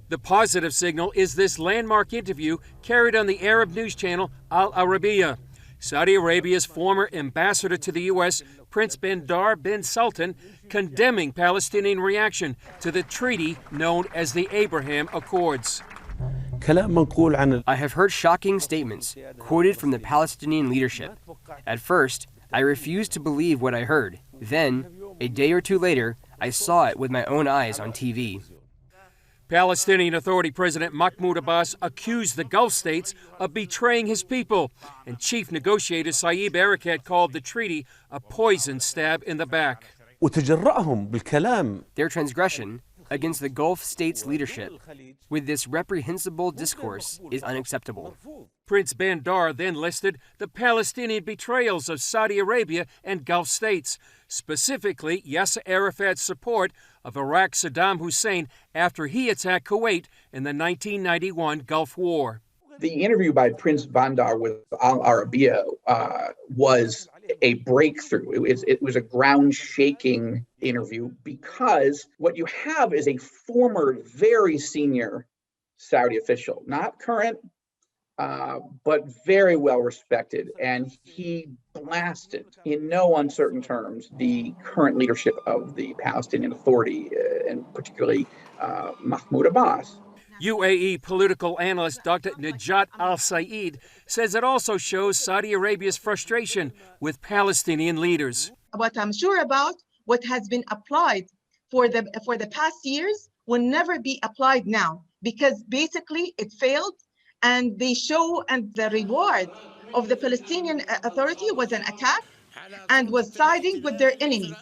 The positive signal is this landmark interview carried on the Arab news channel Al Arabiya. Saudi Arabia's former ambassador to the U.S., Prince Bandar bin Sultan, condemning Palestinian reaction to the treaty known as the Abraham Accords. I have heard shocking statements quoted from the Palestinian leadership. At first, I refused to believe what I heard. Then, a day or two later, I saw it with my own eyes on TV. Palestinian Authority President Mahmoud Abbas accused the Gulf states of betraying his people, and chief negotiator Saeb Erekat called the treaty a poison stab in the back. Their transgression against the Gulf states' leadership with this reprehensible discourse is unacceptable. Prince Bandar then listed the Palestinian betrayals of Saudi Arabia and Gulf states, specifically Yasser Arafat's support of Iraq's Saddam Hussein after he attacked Kuwait in the 1991 Gulf War. The interview by Prince Bandar with Al Arabiya was a breakthrough. It was a ground-shaking interview because what you have is a former, very senior Saudi official, not current, but very well respected. And he blasted, in no uncertain terms, the current leadership of the Palestinian Authority, and particularly Mahmoud Abbas. UAE political analyst Dr. Najat Al-Saeed says it also shows Saudi Arabia's frustration with Palestinian leaders. What I'm sure about, what has been applied for the past years will never be applied now, because basically it failed, and they show, and the reward of the Palestinian Authority was an attack and was siding with their enemies.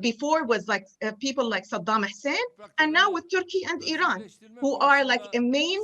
Before was like people like Saddam Hussein, and now with Turkey and Iran, who are like a main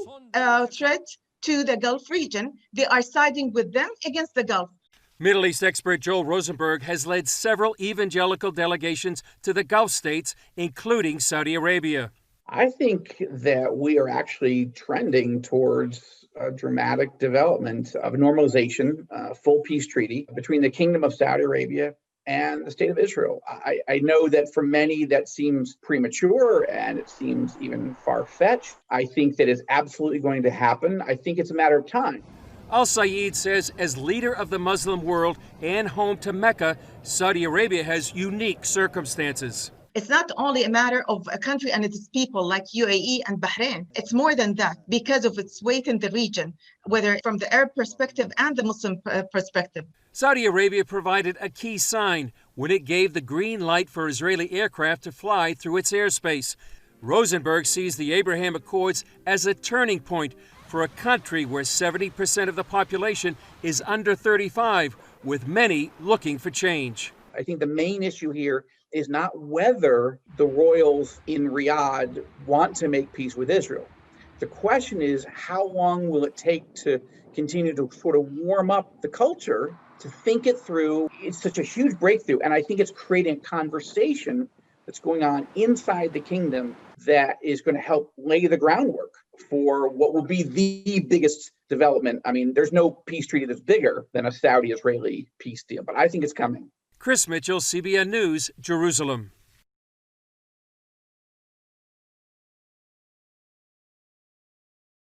threat to the Gulf region. They are siding with them against the Gulf. Middle East expert Joel Rosenberg has led several evangelical delegations to the Gulf states, including Saudi Arabia. I think that we are actually trending towards a dramatic development of normalization, full peace treaty between the Kingdom of Saudi Arabia and the State of Israel. I know that for many that seems premature and it seems even far-fetched. I think that is absolutely going to happen. I think it's a matter of time. Al-Saeed says as leader of the Muslim world and home to Mecca, Saudi Arabia has unique circumstances. It's not only a matter of a country and its people like UAE and Bahrain. It's more than that because of its weight in the region, whether from the Arab perspective and the Muslim perspective. Saudi Arabia provided a key sign when it gave the green light for Israeli aircraft to fly through its airspace. Rosenberg sees the Abraham Accords as a turning point for a country where 70% of the population is under 35, with many looking for change. I think the main issue here is not whether the royals in Riyadh want to make peace with Israel. The question is, how long will it take to continue to sort of warm up the culture to think it through? It's such a huge breakthrough, and I think it's creating a conversation that's going on inside the kingdom that is going to help lay the groundwork for what will be the biggest development. I mean, there's no peace treaty that's bigger than a Saudi-Israeli peace deal, but I think it's coming. Chris Mitchell, CBN News, Jerusalem.